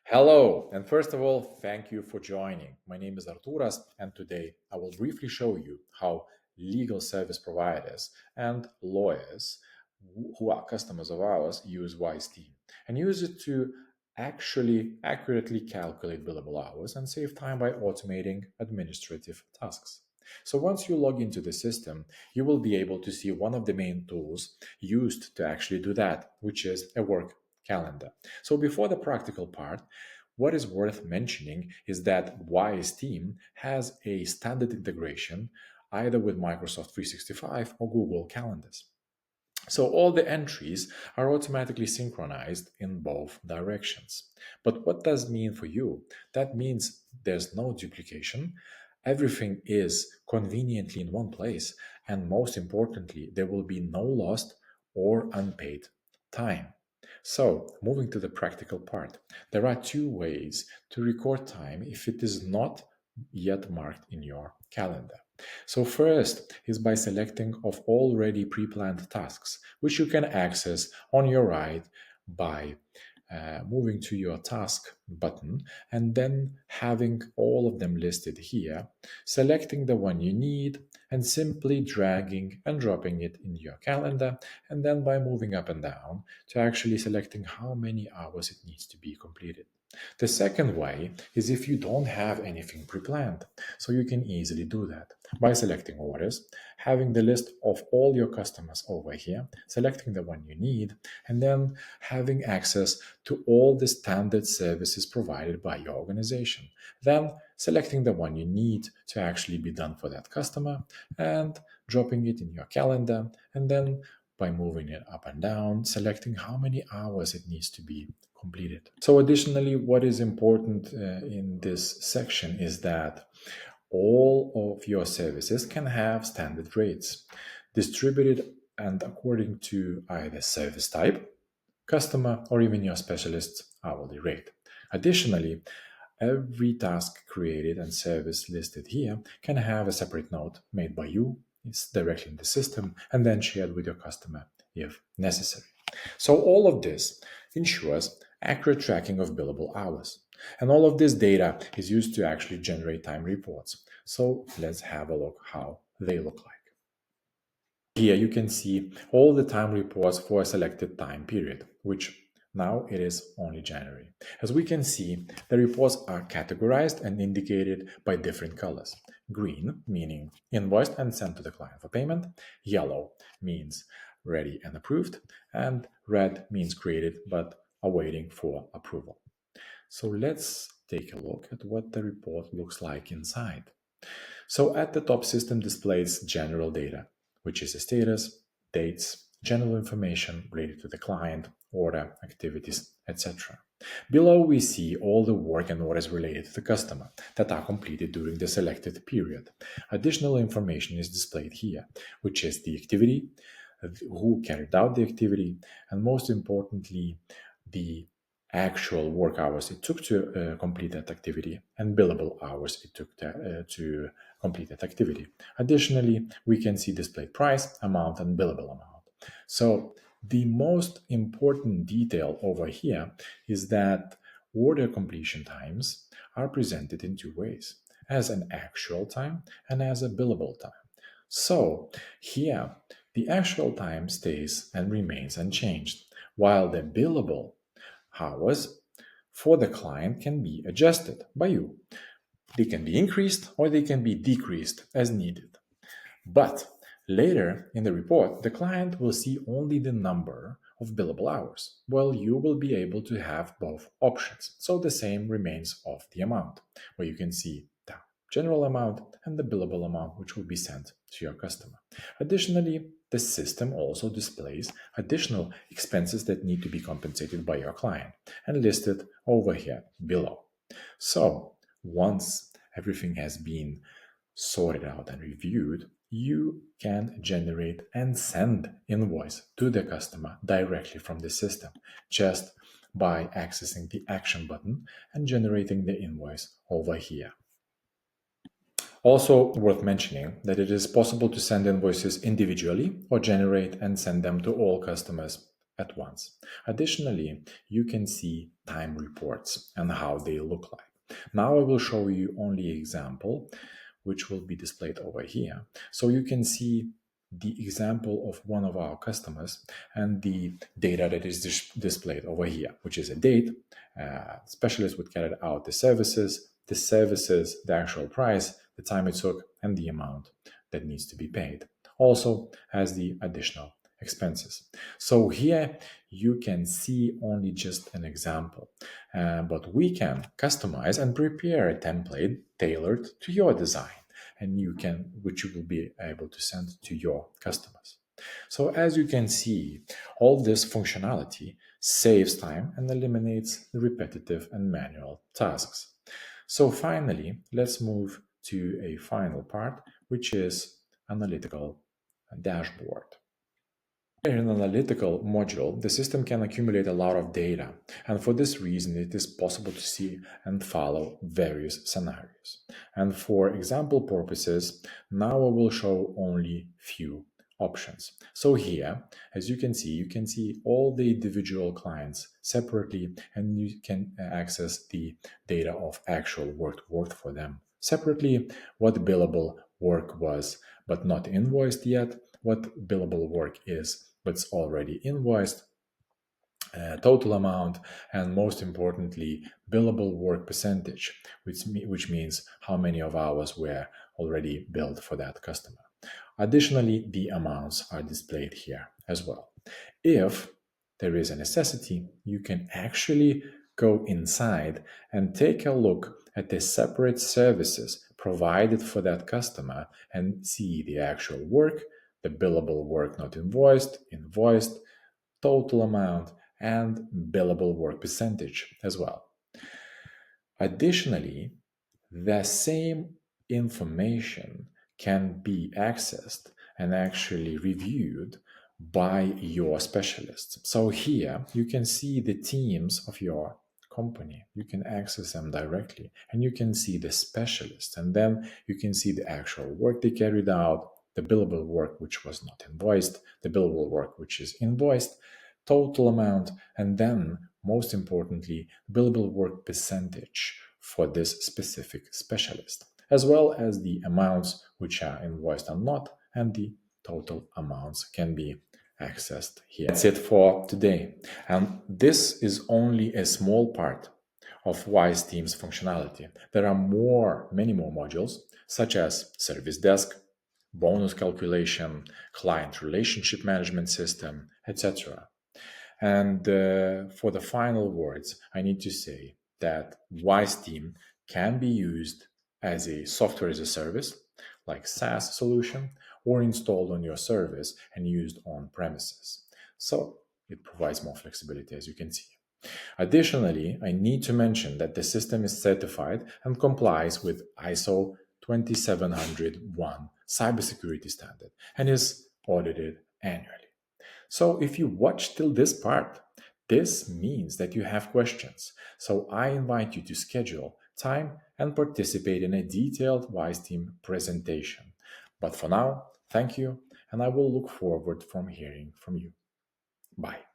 Hello, and first of all, thank you for joining. My name is Arturas, and today I will briefly show you how legal service providers and lawyers who are customers of ours use WiseTeam and use it to actually accurately calculate billable hours and save time by automating administrative tasks. So once you log into the system, you will be able to see one of the main tools used to actually do that, which is a work calendar. So before the practical part, what is worth mentioning is that WiseTeam has a standard integration either with Microsoft 365 or Google Calendars. So all the entries are automatically synchronized in both directions. But what does mean for you? That means there's no duplication. Everything is conveniently in one place. And most importantly, there will be no lost or unpaid time. So, moving to the practical part, there are two ways to record time if it is not yet marked in your calendar. So first is by selecting of already pre-planned tasks, which you can access on your right by moving to your task button and then having all of them listed here, selecting the one you need and simply dragging and dropping it in your calendar, and then by moving up and down to actually selecting how many hours it needs to be completed. The second way is if you don't have anything pre-planned, so you can easily do that by selecting orders, having the list of all your customers over here, selecting the one you need, and then having access to all the standard services provided by your organization. Then selecting the one you need to actually be done for that customer and dropping it in your calendar, and then by moving it up and down, selecting how many hours it needs to be completed. So additionally, what is important in this section is that all of your services can have standard rates distributed and according to either service type, customer, or even your specialist's hourly rate. Additionally, every task created and service listed here can have a separate note made by you. It's directly in the system and then shared with your customer if necessary. So all of this ensures accurate tracking of billable hours. And all of this data is used to actually generate time reports. So let's have a look how they look like. Here you can see all the time reports for a selected time period, which now it is only January. As we can see, the reports are categorized and indicated by different colors. Green, meaning invoiced and sent to the client for payment. Yellow means ready and approved. And red means created but awaiting for approval. So let's take a look at what the report looks like inside. So at the top, system displays general data, which is the status, dates, general information related to the client, order, activities, etc. Below, we see all the work and orders related to the customer that are completed during the selected period. Additional information is displayed here, which is the activity, who carried out the activity, and most importantly, the actual work hours it took to complete that activity and billable hours it took to complete that activity. Additionally, we can see displayed price, amount, and billable amount. So the most important detail over here is that order completion times are presented in two ways, as an actual time and as a billable time. So here, the actual time stays and remains unchanged, while the billable hours for the client can be adjusted by you. They can be increased or they can be decreased as needed. But later in the report, the client will see only the number of billable hours, while you will be able to have both options. So the same remains of the amount, where you can see the general amount and the billable amount, which will be sent to your customer. Additionally, the system also displays additional expenses that need to be compensated by your client and listed over here below. So once everything has been sorted out and reviewed, you can generate and send invoice to the customer directly from the system just by accessing the action button and generating the invoice over here. Also worth mentioning that it is possible to send invoices individually or generate and send them to all customers at once. Additionally, you can see time reports and how they look like. Now I will show you only an example, which will be displayed over here. So you can see the example of one of our customers and the data that is displayed over here, which is a date. Specialist would carry out the services, the actual price, the time it took, and the amount that needs to be paid. Also has the additional expenses. So here you can see only just an example, but we can customize and prepare a template tailored to your design, and which you will be able to send to your customers. So as you can see, all this functionality saves time and eliminates repetitive and manual tasks. So finally, let's move to a final part, which is analytical dashboard. In an analytical module, the system can accumulate a lot of data, and for this reason, it is possible to see and follow various scenarios. And for example purposes, now I will show only few options. So here, as you can see all the individual clients separately, and you can access the data of actual work worked for them separately, what billable work was but not invoiced yet, what billable work is but's already invoiced, total amount, and most importantly, billable work percentage, which means how many of hours were already billed for that customer. Additionally, the amounts are displayed here as well. If there is a necessity, you can actually go inside and take a look at the separate services provided for that customer and see the actual work, the billable work not invoiced, invoiced, total amount, and billable work percentage as well. Additionally, the same information can be accessed and actually reviewed by your specialists. So here you can see the teams of your company. You can access them directly and you can see the specialists, and then you can see the actual work they carried out, the billable work which was not invoiced, the billable work which is invoiced, total amount, and then most importantly, billable work percentage for this specific specialist, as well as the amounts which are invoiced or not, and the total amounts can be accessed here. That's it for today. And this is only a small part of WiseTeam's functionality. There are many more modules, such as Service Desk, bonus calculation, client relationship management system, etc. And for the final words, I need to say that WiseTeam can be used as a software as a service, like SaaS solution, or installed on your service and used on premises. So it provides more flexibility, as you can see. Additionally, I need to mention that the system is certified and complies with ISO 27001 cybersecurity standard and is audited annually. So if you watch till this part, this means that you have questions. So I invite you to schedule time and participate in a detailed WiseTeam presentation. But for now, thank you, and I will look forward from hearing from you. Bye.